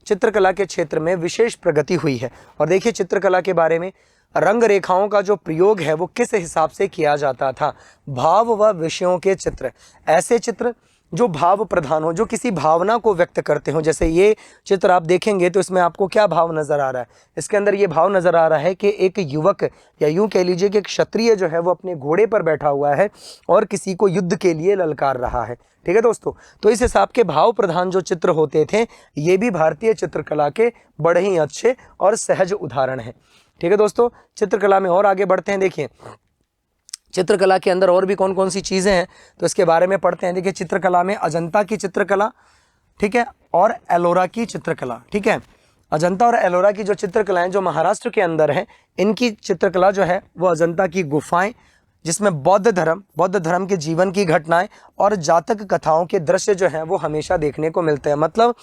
चित्रकला के क्षेत्र में विशेष प्रगति हुई है। और देखिए चित्रकला के बारे में, रंग रेखाओं का जो प्रयोग है वो किस हिसाब से किया जाता था? भाव व विषयों के चित्र, ऐसे चित्र जो भाव प्रधान हो, जो किसी भावना को व्यक्त करते हो। जैसे ये चित्र आप देखेंगे तो इसमें आपको क्या भाव नजर आ रहा है? इसके अंदर ये भाव नजर आ रहा है कि एक युवक, या यूं कह लीजिए कि एक क्षत्रिय जो है वो अपने घोड़े पर बैठा हुआ है और किसी को युद्ध के लिए ललकार रहा है। ठीक है दोस्तों, तो इस हिसाब के भाव प्रधान जो चित्र होते थे ये भी भारतीय चित्रकला के बड़े ही अच्छे और सहज उदाहरण हैं। ठीक है दोस्तों, चित्रकला में और आगे बढ़ते हैं। देखिए चित्रकला के अंदर और भी कौन कौन सी चीज़ें हैं तो इसके बारे में पढ़ते हैं। देखिए चित्रकला में अजंता की चित्रकला, ठीक है, और एलोरा की चित्रकला। ठीक है, अजंता और एलोरा की जो चित्रकलाएं जो महाराष्ट्र के अंदर हैं, इनकी चित्रकला जो है वो अजंता की गुफाएं, जिसमें बौद्ध धर्म के जीवन की घटनाएं और जातक कथाओं के दृश्य जो हैं वो हमेशा देखने को मिलते हैं। मतलब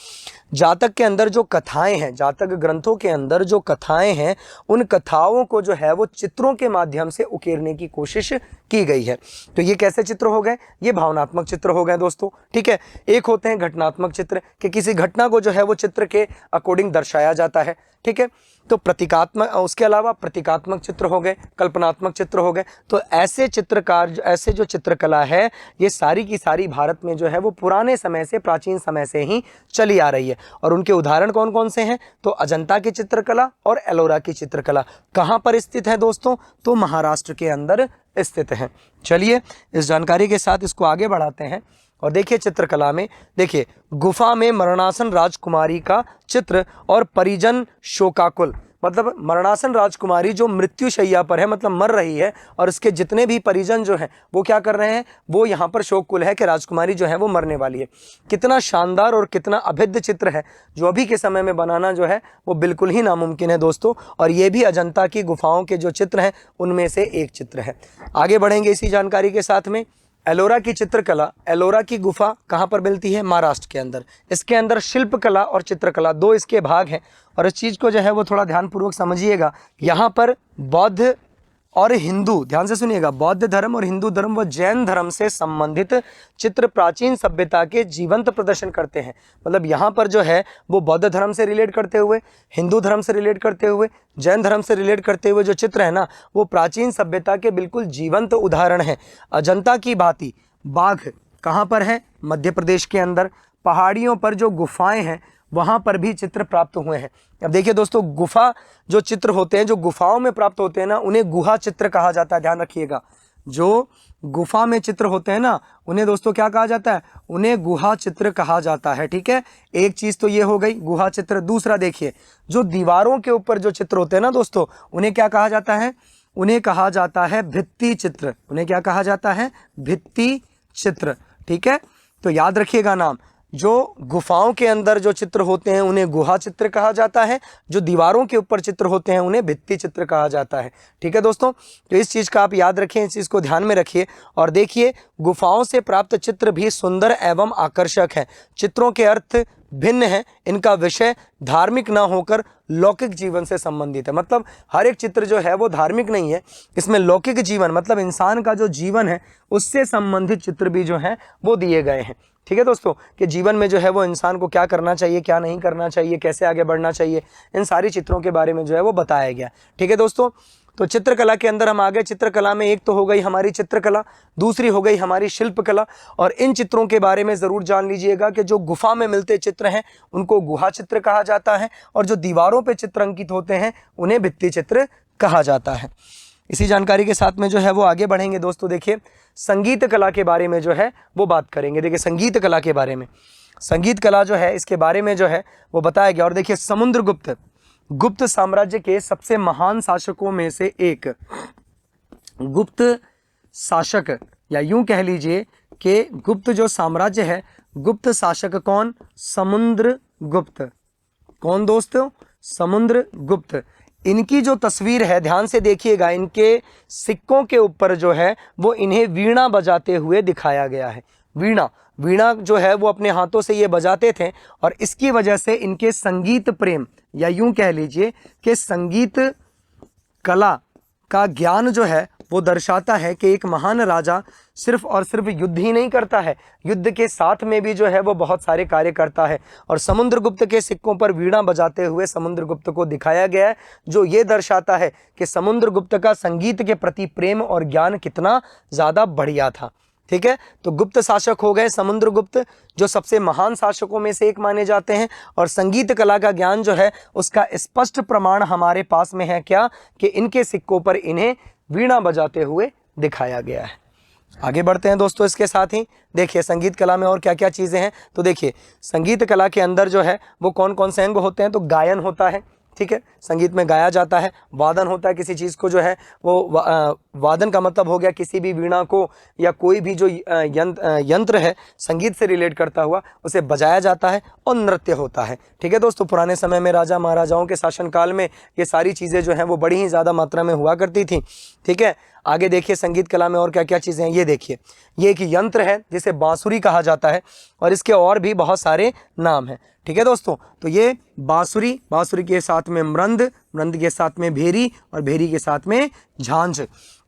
जातक के अंदर जो कथाएं हैं, जातक ग्रंथों के अंदर जो कथाएं हैं, उन कथाओं को जो है वो चित्रों के माध्यम से उकेरने की कोशिश की गई है। तो ये कैसे चित्र हो गए? ये भावनात्मक चित्र हो गए दोस्तों। ठीक है, एक होते हैं घटनात्मक चित्र, कि किसी घटना को जो है वो चित्र के अकॉर्डिंग दर्शाया जाता है। ठीक है, तो प्रतीकात्मक, उसके अलावा प्रतीकात्मक चित्र हो गए, कल्पनात्मक चित्र हो गए। तो ऐसे चित्रकार, ऐसे जो चित्रकला है ये सारी की सारी भारत में जो है वो पुराने समय से, प्राचीन समय से ही चली आ रही है। और उनके उदाहरण कौन कौन से हैं? तो अजंता की चित्रकला और एलोरा की चित्रकला कहाँ पर स्थित है दोस्तों? तो महाराष्ट्र के अंदर स्थित है। चलिए इस जानकारी के साथ इसको आगे बढ़ाते हैं। और देखिए चित्रकला में, देखिए गुफा में मरणासन राजकुमारी का चित्र और परिजन शोकाकुल, मतलब मरणासन राजकुमारी जो मृत्युशैया पर है, मतलब मर रही है, और उसके जितने भी परिजन जो हैं वो क्या कर रहे हैं? वो यहाँ पर शोककुल है कि राजकुमारी जो है वो मरने वाली है। कितना शानदार और कितना अभेद्य चित्र है, जो अभी के समय में बनाना जो है वो बिल्कुल ही नामुमकिन है दोस्तों। और ये भी अजंता की गुफाओं के जो चित्र हैं उनमें से एक चित्र है। आगे बढ़ेंगे इसी जानकारी के साथ में। एलोरा की चित्रकला, एलोरा की गुफा कहाँ पर मिलती है? महाराष्ट्र के अंदर। इसके अंदर शिल्पकला और चित्रकला दो इसके भाग हैं। और इस चीज़ को जो है वो थोड़ा ध्यानपूर्वक समझिएगा। यहाँ पर बौद्ध और हिंदू, ध्यान से सुनिएगा, बौद्ध धर्म और हिंदू धर्म व जैन धर्म से संबंधित चित्र प्राचीन सभ्यता के जीवंत प्रदर्शन करते हैं। मतलब यहाँ पर जो है वो बौद्ध धर्म से रिलेट करते हुए, हिंदू धर्म से रिलेट करते हुए, जैन धर्म से रिलेट करते हुए जो चित्र है ना, वो प्राचीन सभ्यता के बिल्कुल जीवंत उदाहरण हैं। अजंता की भांति बाघ कहाँ पर है? मध्य प्रदेश के अंदर। पहाड़ियों पर जो गुफाएं हैं वहाँ पर भी चित्र प्राप्त हुए हैं। अब देखिए दोस्तों, गुफा जो चित्र होते हैं, जो गुफाओं में प्राप्त होते हैं ना, उन्हें गुहा चित्र कहा जाता है। ध्यान रखिएगा, जो गुफा में चित्र होते हैं ना, उन्हें दोस्तों क्या कहा जाता है? उन्हें गुहा चित्र कहा जाता है। ठीक है, एक चीज़ तो ये हो गई गुहा चित्र। दूसरा देखिए, जो दीवारों के ऊपर जो चित्र होते हैं ना दोस्तों, उन्हें क्या कहा जाता है? उन्हें कहा जाता है भित्ति चित्र। उन्हें क्या कहा जाता है? भित्ति चित्र। ठीक है, तो याद रखिएगा नाम। जो गुफाओं के अंदर जो चित्र होते हैं उन्हें गुहा चित्र कहा जाता है, जो दीवारों के ऊपर चित्र होते हैं उन्हें भित्ति चित्र कहा जाता है। ठीक है दोस्तों, तो इस चीज़ का आप याद रखें, इस चीज़ को ध्यान में रखिए। और देखिए, गुफाओं से प्राप्त चित्र भी सुंदर एवं आकर्षक हैं। चित्रों के अर्थ भिन्न है, इनका विषय धार्मिक ना होकर लौकिक जीवन से संबंधित है। मतलब हर एक चित्र जो है वो धार्मिक नहीं है, इसमें लौकिक जीवन मतलब इंसान का जो जीवन है उससे संबंधित चित्र भी जो हैं वो दिए गए हैं। ठीक है दोस्तों, कि जीवन में जो है वो इंसान को क्या करना चाहिए, क्या नहीं करना चाहिए, कैसे आगे बढ़ना चाहिए, इन सारी चित्रों के बारे में जो है वो बताया गया। ठीक है दोस्तों, तो चित्रकला के अंदर हम आ गए। चित्रकला में एक तो हो गई हमारी चित्रकला, दूसरी हो गई हमारी शिल्पकला। और इन चित्रों के बारे में ज़रूर जान लीजिएगा कि जो गुफा में मिलते चित्र हैं उनको गुहा चित्र कहा जाता है, और जो दीवारों पे चित्र अंकित होते हैं उन्हें भित्ति चित्र कहा जाता है। इसी जानकारी के साथ में जो है वो आगे बढ़ेंगे दोस्तों। देखिए, संगीत कला के बारे में जो है वो बात करेंगे। देखिए, संगीत कला के बारे में, संगीत कला जो है इसके बारे में जो है वो बताया गया। और देखिए, समुद्रगुप्त, गुप्त साम्राज्य के सबसे महान शासकों में से एक गुप्त शासक, या यूं कह लीजिए कि गुप्त जो साम्राज्य है, गुप्त शासक कौन? समुद्रगुप्त। कौन दोस्तों? समुद्रगुप्त। इनकी जो तस्वीर है ध्यान से देखिएगा, इनके सिक्कों के ऊपर जो है वो इन्हें वीणा बजाते हुए दिखाया गया है। वीणा जो है वो अपने हाथों से ये बजाते थे, और इसकी वजह से इनके संगीत प्रेम, या यूं कह लीजिए कि संगीत कला का ज्ञान जो है वो दर्शाता है कि एक महान राजा सिर्फ और सिर्फ युद्ध ही नहीं करता है, युद्ध के साथ में भी जो है वो बहुत सारे कार्य करता है। और समुद्रगुप्त के सिक्कों पर वीणा बजाते हुए समुद्रगुप्त को दिखाया गया है, जो ये दर्शाता है कि समुद्रगुप्त का संगीत के प्रति प्रेम और ज्ञान कितना ज़्यादा बढ़िया था। ठीक है, तो गुप्त शासक हो गए समुद्रगुप्त, जो सबसे महान शासकों में से एक माने जाते हैं। और संगीत कला का ज्ञान जो है उसका स्पष्ट प्रमाण हमारे पास में है क्या, कि इनके सिक्कों पर इन्हें वीणा बजाते हुए दिखाया गया है। आगे बढ़ते हैं दोस्तों। इसके साथ ही देखिए संगीत कला में और क्या क्या चीज़ें हैं। तो देखिए संगीत कला के अंदर जो है वो कौन कौन से अंग होते हैं। तो गायन होता है, ठीक है, संगीत में गाया जाता है। वादन होता है, किसी चीज़ को जो है वो वादन का मतलब हो गया किसी भी वीणा को या कोई भी जो यंत्र है संगीत से रिलेट करता हुआ उसे बजाया जाता है। और नृत्य होता है। ठीक है दोस्तों, पुराने समय में राजा महाराजाओं के शासनकाल में ये सारी चीज़ें जो हैं वो बड़ी ही ज़्यादा मात्रा में हुआ करती थी। ठीक है, आगे देखिए संगीत कला में और क्या क्या चीज़ें हैं। ये देखिए, ये एक यंत्र है जिसे बांसुरी कहा जाता है और इसके और भी बहुत सारे नाम हैं। ठीक है दोस्तों, तो ये बांसुरी, बांसुरी के साथ में मृंद, मृंद के साथ में भेरी और भेरी के साथ में झांझ,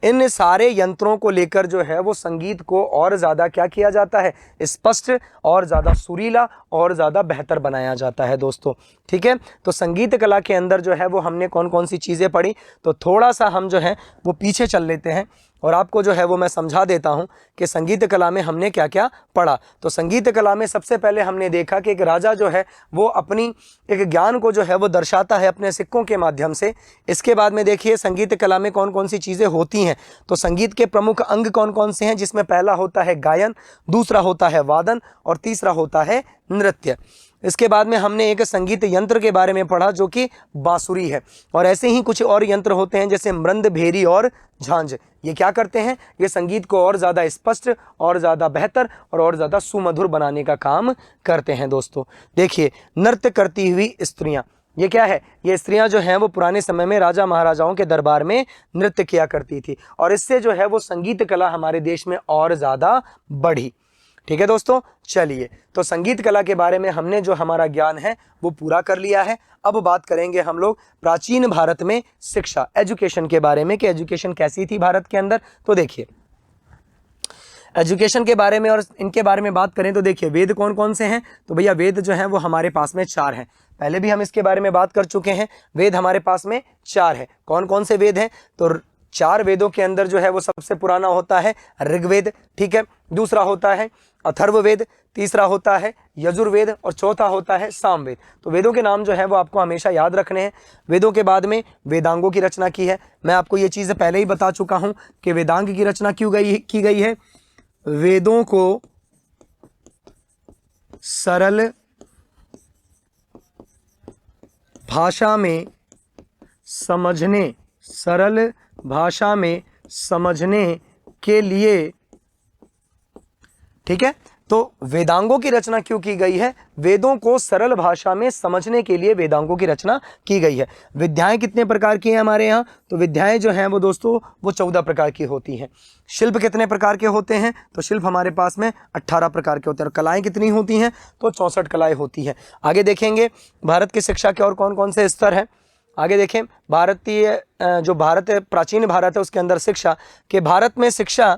इन सारे यंत्रों को लेकर जो है वो संगीत को और ज़्यादा क्या किया जाता है, स्पष्ट और ज़्यादा सुरीला और ज़्यादा बेहतर बनाया जाता है दोस्तों। ठीक है, तो संगीत कला के अंदर जो है वो हमने कौन कौन सी चीज़ें पढ़ी, तो थोड़ा सा हम जो है वो पीछे चल लेते हैं और आपको जो है वो मैं समझा देता हूं कि संगीत कला में हमने क्या क्या पढ़ा। तो संगीत कला में सबसे पहले हमने देखा कि एक राजा जो है वो अपनी एक ज्ञान को जो है वो दर्शाता है अपने सिक्कों के माध्यम से। इसके बाद में देखिए संगीत कला में कौन कौन सी चीज़ें होती हैं। तो संगीत के प्रमुख अंग कौन कौन से हैं, जिसमें पहला होता है गायन, दूसरा होता है वादन और तीसरा होता है नृत्य। इसके बाद में हमने एक संगीत यंत्र के बारे में पढ़ा जो कि बांसुरी है। और ऐसे ही कुछ और यंत्र होते हैं जैसे मृंद, भेरी और झांझ। ये क्या करते हैं, ये संगीत को और ज़्यादा स्पष्ट और ज़्यादा बेहतर और ज़्यादा सुमधुर बनाने का काम करते हैं दोस्तों। देखिए नृत्य करती हुई स्त्रियाँ, ये क्या है, ये स्त्रियां जो हैं वो पुराने समय में राजा महाराजाओं के दरबार में नृत्य किया करती थी और इससे जो है वो संगीत कला हमारे देश में और ज़्यादा बढ़ी। ठीक है दोस्तों, चलिए तो संगीत कला के बारे में हमने जो हमारा ज्ञान है वो पूरा कर लिया है। अब बात करेंगे हम लोग प्राचीन भारत में शिक्षा, एजुकेशन के बारे में कि एजुकेशन कैसी थी भारत के अंदर। तो देखिए एजुकेशन के बारे में और इनके बारे में बात करें तो देखिए वेद कौन कौन से हैं। तो भैया वेद जो हैं वो हमारे पास में 4 हैं, पहले भी हम इसके बारे में बात कर चुके हैं। वेद हमारे पास में 4 है। कौन कौन से वेद हैं, तो 4 वेदों के अंदर जो है वो सबसे पुराना होता है ऋग्वेद, ठीक है, दूसरा होता है अथर्ववेद, तीसरा होता है यजुर्वेद और चौथा होता है सामवेद। तो वेदों के नाम जो है वो आपको हमेशा याद रखने हैं। वेदों के बाद में वेदांगों की रचना की है। मैं आपको ये चीज़ पहले ही बता चुका हूँ कि वेदांग की रचना की गई है वेदों को सरल भाषा में समझने के लिए, ठीक है, तो वेदांगों की रचना क्यों की गई है, वेदों को सरल भाषा में समझने के लिए वेदांगों की रचना की गई है। विद्याएं कितने प्रकार की हैं हमारे यहाँ, तो विद्याएं जो हैं वो दोस्तों वो 14 प्रकार की होती हैं। शिल्प कितने प्रकार के होते हैं, तो शिल्प हमारे पास में 18 प्रकार के होते हैं। और कलाएं कितनी होती हैं, तो 64 कलाएं होती हैं। आगे देखेंगे भारत की शिक्षा के और कौन कौन से स्तर हैं। आगे देखें जो भारत है, प्राचीन भारत है, उसके अंदर शिक्षा के, भारत में शिक्षा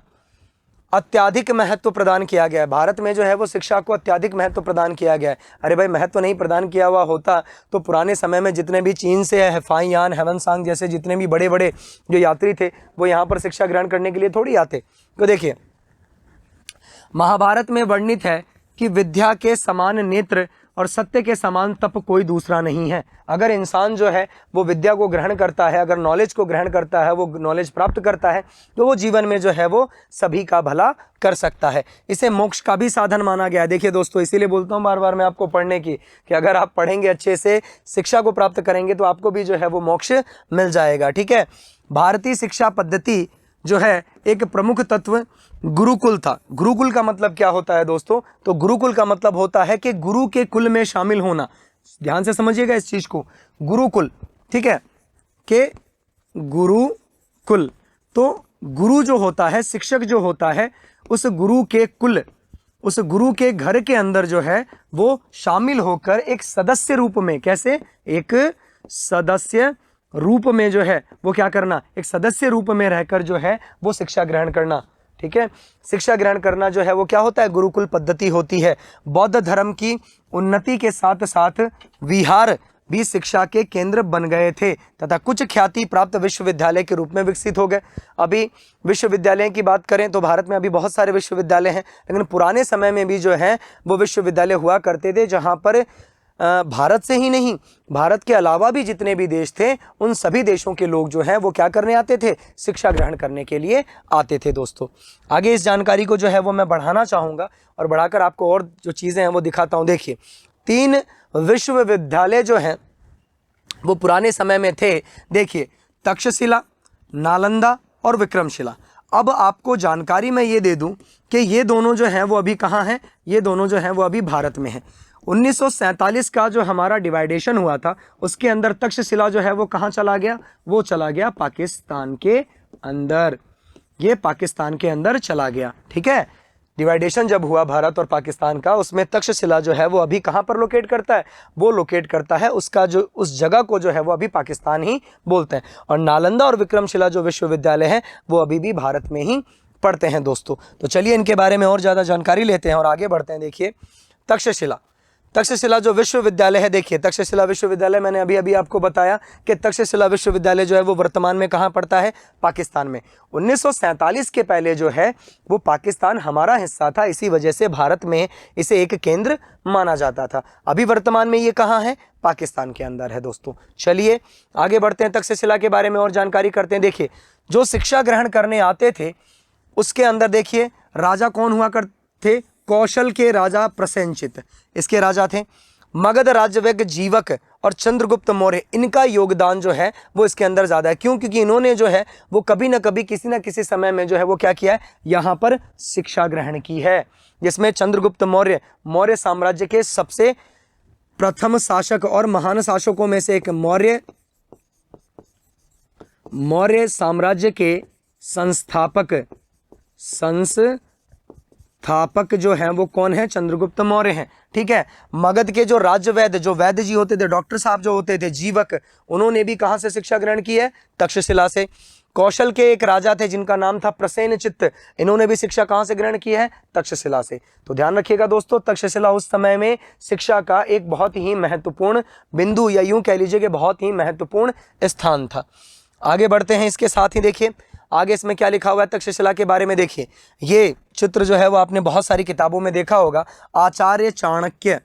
अत्याधिक महत्व प्रदान किया गया है। भारत में जो है वो शिक्षा को अत्याधिक महत्व प्रदान किया गया है। अरे भाई महत्व नहीं प्रदान किया हुआ होता तो पुराने समय में जितने भी चीन से फाइयान, हेवनसांग जैसे जितने भी बड़े बड़े जो यात्री थे वो यहाँ पर शिक्षा ग्रहण करने के लिए थोड़ी आते। तो देखिए महाभारत में वर्णित है कि विद्या के समान नेत्र और सत्य के समान तप कोई दूसरा नहीं है। अगर इंसान जो है वो विद्या को ग्रहण करता है, अगर नॉलेज को ग्रहण करता है, वो नॉलेज प्राप्त करता है, तो वो जीवन में जो है वो सभी का भला कर सकता है। इसे मोक्ष का भी साधन माना गया है। देखिए दोस्तों, इसीलिए बोलता हूँ बार बार मैं आपको पढ़ने की, कि अगर आप पढ़ेंगे अच्छे से, शिक्षा को प्राप्त करेंगे तो आपको भी जो है वो मोक्ष मिल जाएगा। ठीक है, भारतीय शिक्षा पद्धति जो है एक प्रमुख तत्व गुरुकुल था। गुरुकुल का मतलब क्या होता है दोस्तों, तो गुरुकुल का मतलब होता है कि गुरु के कुल में शामिल होना। ध्यान से समझिएगा इस चीज को, गुरुकुल, ठीक है, के गुरुकुल, तो गुरु जो होता है, शिक्षक जो होता है, उस गुरु के कुल, उस गुरु के घर के अंदर जो है वो शामिल होकर एक सदस्य रूप में, कैसे, एक सदस्य रूप में जो है वो क्या करना, एक सदस्य रूप में रहकर जो है वो शिक्षा ग्रहण करना। ठीक है, शिक्षा ग्रहण करना जो है वो क्या होता है, गुरुकुल पद्धति होती है। बौद्ध धर्म की उन्नति के साथ साथ विहार भी शिक्षा के केंद्र बन गए थे तथा कुछ ख्याति प्राप्त विश्वविद्यालय के रूप में विकसित हो गए। अभी विश्वविद्यालय की बात करें तो भारत में अभी बहुत सारे विश्वविद्यालय हैं, लेकिन पुराने समय में भी जो है वो विश्वविद्यालय हुआ करते थे, जहाँ पर भारत से ही नहीं, भारत के अलावा भी जितने भी देश थे उन सभी देशों के लोग जो हैं वो क्या करने आते थे, शिक्षा ग्रहण करने के लिए आते थे। दोस्तों आगे इस जानकारी को जो है वो मैं बढ़ाना चाहूँगा और बढ़ाकर आपको और जो चीज़ें हैं वो दिखाता हूँ। देखिए 3 विश्वविद्यालय जो हैं वो पुराने समय में थे। देखिए तक्षशिला, नालंदा और विक्रमशिला। अब आपको जानकारी मैं ये दे दूं कि ये दोनों जो हैं वो अभी कहाँ हैं, ये दोनों जो हैं वो अभी भारत में हैं। 1947 का जो हमारा डिवाइडेशन हुआ था उसके अंदर तक्षशिला जो है वो कहाँ चला गया, वो चला गया पाकिस्तान के अंदर, ये पाकिस्तान के अंदर चला गया। ठीक है, डिवाइडेशन जब हुआ भारत और पाकिस्तान का, उसमें तक्षशिला जो है वो अभी कहाँ पर लोकेट करता है, वो लोकेट करता है उसका जो उस जगह को जो है वो अभी पाकिस्तान ही बोलते हैं। और नालंदा और विक्रमशिला जो विश्वविद्यालय हैं वो अभी भी भारत में ही पढ़ते हैं। दोस्तों तो चलिए इनके बारे में और ज़्यादा जानकारी लेते हैं और आगे बढ़ते हैं। देखिए तक्षशिला जो विश्वविद्यालय है, देखिए तक्षशिला विश्वविद्यालय मैंने अभी आपको बताया कि तक्षशिला विश्वविद्यालय जो है वो वर्तमान में कहाँ पड़ता है, पाकिस्तान में। 1947 के पहले जो है वो पाकिस्तान हमारा हिस्सा था, इसी वजह से भारत में इसे एक केंद्र माना जाता था। अभी वर्तमान में ये कहाँ है, पाकिस्तान के अंदर है। दोस्तों चलिए आगे बढ़ते हैं, तक्षशिला के बारे में और जानकारी करते हैं। देखिए जो शिक्षा ग्रहण करने आते थे उसके अंदर देखिए राजा कौन हुआ करते थे, कौशल के राजा प्रसेनचित इसके राजा थे। मगध राज्यवैज्ञ जीवक और चंद्रगुप्त मौर्य, इनका योगदान जो है वो इसके अंदर ज़्यादा है। क्यों, क्योंकि इन्होंने जो है वो कभी ना कभी किसी न किसी समय में जो है वो क्या किया है, यहाँ पर शिक्षा ग्रहण की है। जिसमें चंद्रगुप्त मौर्य साम्राज्य के सबसे प्रथम शासक और महान शासकों में से एक, मौर्य साम्राज्य के संस्थापक जो हैं वो कौन है, चंद्रगुप्त मौर्य हैं। ठीक है, मगध के जो राज्यवैद्य, जो वैद्य जी होते थे, डॉक्टर साहब जो होते थे, जीवक, उन्होंने भी कहाँ से शिक्षा ग्रहण की है, तक्षशिला से। कौशल के एक राजा थे जिनका नाम था प्रसेनचित्त, इन्होंने भी शिक्षा कहाँ से ग्रहण की है, तक्षशिला से। तो ध्यान रखिएगा दोस्तों, तक्षशिला उस समय में शिक्षा का एक बहुत ही महत्वपूर्ण बिंदु, या यूं कह लीजिए कि बहुत ही महत्वपूर्ण स्थान था। आगे बढ़ते हैं, इसके साथ ही देखिए आगे इसमें क्या लिखा हुआ है तक्षशिला के बारे में। देखिए ये चित्र जो है वो आपने बहुत सारी किताबों में देखा होगा, आचार्य चाणक्य,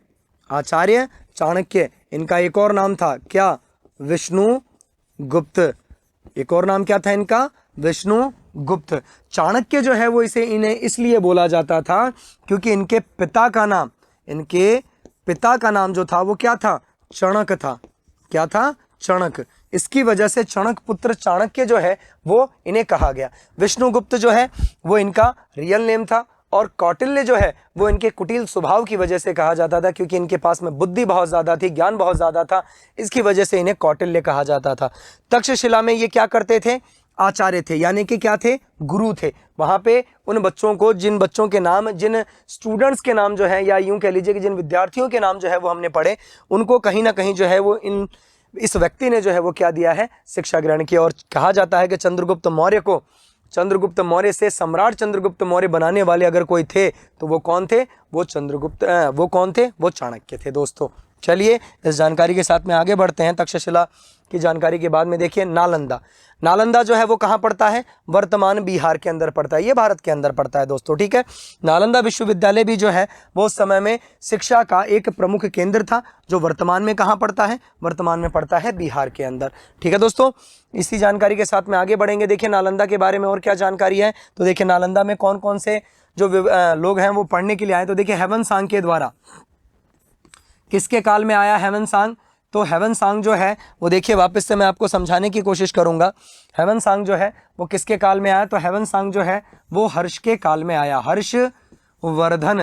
इनका एक और नाम था क्या, विष्णुगुप्त। एक और नाम क्या था इनका, विष्णुगुप्त। चाणक्य जो है वो इन्हें इसलिए बोला जाता था क्योंकि इनके पिता का नाम जो था वो क्या था, चणक था। क्या था, चणक। इसकी वजह से चणक पुत्र चाणक्य जो है वो इन्हें कहा गया। विष्णुगुप्त जो है वो इनका रियल नेम था, और कौटिल्य जो है वो इनके कुटिल स्वभाव की वजह से कहा जाता था, क्योंकि इनके पास में बुद्धि बहुत ज़्यादा थी, ज्ञान बहुत ज़्यादा था, इसकी वजह से इन्हें कौटिल्य कहा जाता था। तक्षशिला में ये क्या करते थे, आचार्य थे, यानी कि क्या थे, गुरु थे। वहाँ पे उन बच्चों को, जिन बच्चों के नाम, जिन स्टूडेंट्स के नाम जो है, या यूँ कह लीजिए कि जिन विद्यार्थियों के नाम जो है वो हमने पढ़े, उनको कहीं ना कहीं जो है वो इस व्यक्ति ने जो है वो क्या दिया है, शिक्षा ग्रहण की। और कहा जाता है कि चंद्रगुप्त मौर्य से सम्राट चंद्रगुप्त मौर्य बनाने वाले अगर कोई थे तो वो कौन थे, वो चाणक्य थे। दोस्तों चलिए इस जानकारी के साथ में आगे बढ़ते हैं। तक्षशिला की जानकारी के बाद में देखिए नालंदा जो है वो कहाँ पड़ता है, वर्तमान बिहार के अंदर पड़ता है, ये भारत के अंदर पड़ता है दोस्तों। ठीक है, नालंदा विश्वविद्यालय भी जो है वो उस समय में शिक्षा का एक प्रमुख केंद्र था, जो वर्तमान में कहाँ पड़ता है, वर्तमान में पड़ता है बिहार के अंदर। ठीक है दोस्तों, इसी जानकारी के साथ में आगे बढ़ेंगे। देखिए नालंदा के बारे में और क्या जानकारी है, तो देखिए नालंदा में कौन कौन से जो लोग हैं वो पढ़ने के लिए आए। तो देखिए हेवन सांग के द्वारा, किसके काल में आया हेवन सांग, तो हेवन सांग जो है वो देखिए वापस से मैं आपको समझाने की कोशिश करूंगा। हेवन सांग जो है वो किसके काल में आया, तो हेवन सांग जो है वो हर्ष के काल में आया। हर्षवर्धन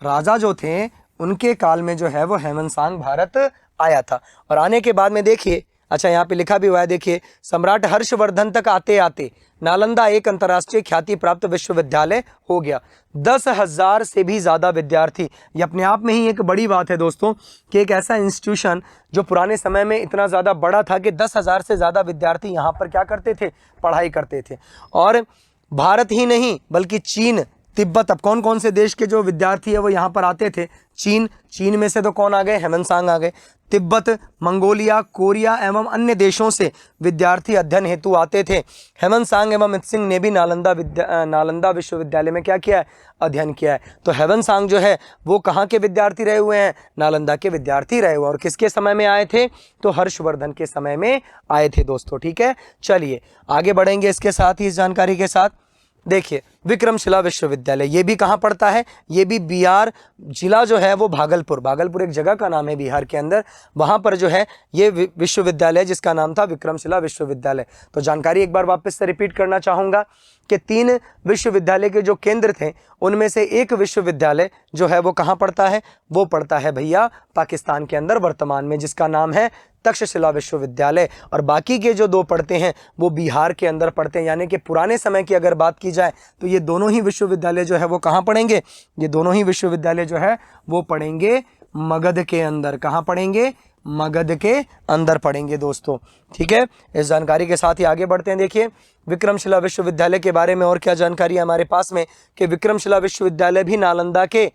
राजा जो थे उनके काल में जो है वो हेवन सांग भारत आया था। और आने के बाद में देखिए अच्छा, यहाँ पे लिखा भी हुआ है, देखिए, सम्राट हर्षवर्धन तक आते आते नालंदा एक अंतर्राष्ट्रीय ख्याति प्राप्त विश्वविद्यालय हो गया। 10,000 से भी ज़्यादा विद्यार्थी, ये अपने आप में ही एक बड़ी बात है दोस्तों कि एक ऐसा इंस्टीट्यूशन जो पुराने समय में इतना ज़्यादा बड़ा था कि 10,000 से ज़्यादा विद्यार्थी यहाँ पर क्या करते थे, पढ़ाई करते थे। और भारत ही नहीं बल्कि चीन, तिब्बत, अब कौन कौन से देश के जो विद्यार्थी है वो यहाँ पर आते थे, चीन में से तो कौन आ गए, हेमंत सांग आ गए। तिब्बत, मंगोलिया, कोरिया एवं अन्य देशों से विद्यार्थी अध्ययन हेतु आते थे। हेमंत सांग एवं अमित सिंह ने भी नालंदा विश्वविद्यालय में क्या किया है, अध्ययन किया है। तो हेमंत सांग जो है वो कहाँ के विद्यार्थी रहे हुए हैं, नालंदा के विद्यार्थी रहे हुए। और किसके समय में आए थे, तो हर्षवर्धन के समय में आए थे दोस्तों। ठीक है, चलिए आगे बढ़ेंगे इसके साथ ही, इस जानकारी के साथ। देखिए, विक्रमशिला विश्वविद्यालय, ये भी कहाँ पड़ता है, ये भी बिहार, जिला जो है वो भागलपुर एक जगह का नाम है बिहार के अंदर, वहाँ पर जो है ये विश्वविद्यालय जिसका नाम था विक्रमशिला विश्वविद्यालय। तो जानकारी एक बार वापस से रिपीट करना चाहूँगा कि 3 विश्वविद्यालय के जो केंद्र थे उनमें से एक विश्वविद्यालय जो है वो कहाँ पड़ता है, वो पड़ता है भैया पाकिस्तान के अंदर वर्तमान में, जिसका नाम है तक्षशिला विश्वविद्यालय। और बाकी के जो 2 पढ़ते हैं वो बिहार के अंदर पढ़ते हैं। यानी कि पुराने समय की अगर बात की जाए तो ये दोनों ही विश्वविद्यालय जो है वो कहाँ पढ़ेंगे, ये दोनों ही विश्वविद्यालय जो है वो पढ़ेंगे मगध के अंदर। कहाँ पढ़ेंगे, मगध के अंदर पढ़ेंगे दोस्तों। ठीक है, इस जानकारी के साथ ही आगे बढ़ते हैं। देखिए, विक्रमशिला विश्वविद्यालय के बारे में और क्या जानकारी है हमारे पास में कि विक्रमशिला विश्वविद्यालय भी नालंदा के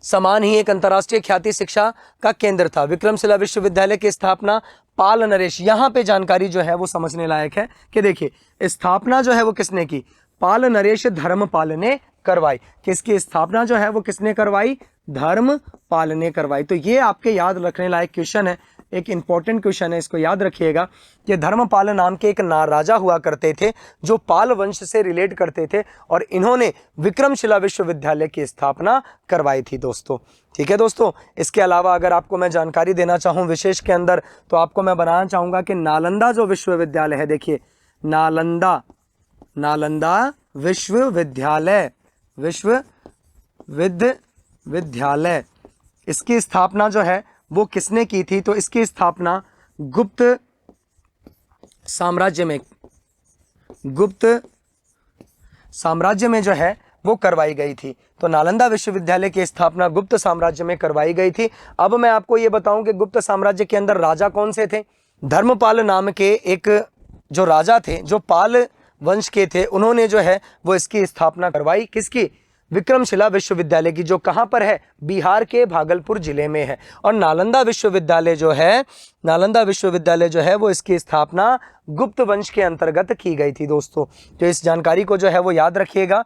समान ही एक अंतर्राष्ट्रीय ख्याति शिक्षा का केंद्र था। विक्रमशिला विश्वविद्यालय की स्थापना पाल नरेश, यहाँ पे जानकारी जो है वो समझने लायक है कि देखिए स्थापना जो है वो किसने की, पाल नरेश धर्मपाल ने करवाई। किसकी स्थापना जो है वो किसने करवाई, धर्मपाल ने करवाई। तो ये आपके याद रखने लायक क्वेश्चन है, एक इंपॉर्टेंट क्वेश्चन है, इसको याद रखिएगा कि धर्मपाल नाम के एक राजा हुआ करते थे जो पाल वंश से रिलेट करते थे और इन्होंने विक्रमशिला विश्वविद्यालय की स्थापना करवाई थी दोस्तों। ठीक है दोस्तों, इसके अलावा अगर आपको मैं जानकारी देना चाहूँ विशेष के अंदर तो आपको मैं बताना चाहूँगा कि नालंदा जो विश्वविद्यालय है, देखिए नालंदा विश्वविद्यालय, इसकी स्थापना जो है वो किसने की थी, तो इसकी स्थापना गुप्त साम्राज्य में जो है वो करवाई गई थी। तो नालंदा विश्वविद्यालय की स्थापना गुप्त साम्राज्य में करवाई गई थी। अब मैं आपको ये बताऊं कि गुप्त साम्राज्य के अंदर राजा कौन से थे। धर्मपाल नाम के एक जो राजा थे जो पाल वंश के थे, उन्होंने जो है वो इसकी स्थापना करवाई। किसकी, विक्रमशिला विश्वविद्यालय की, जो कहाँ पर है, बिहार के भागलपुर जिले में है। और नालंदा विश्वविद्यालय जो है वो इसकी स्थापना गुप्त वंश के अंतर्गत की गई थी दोस्तों। तो इस जानकारी को जो है वो याद रखिएगा।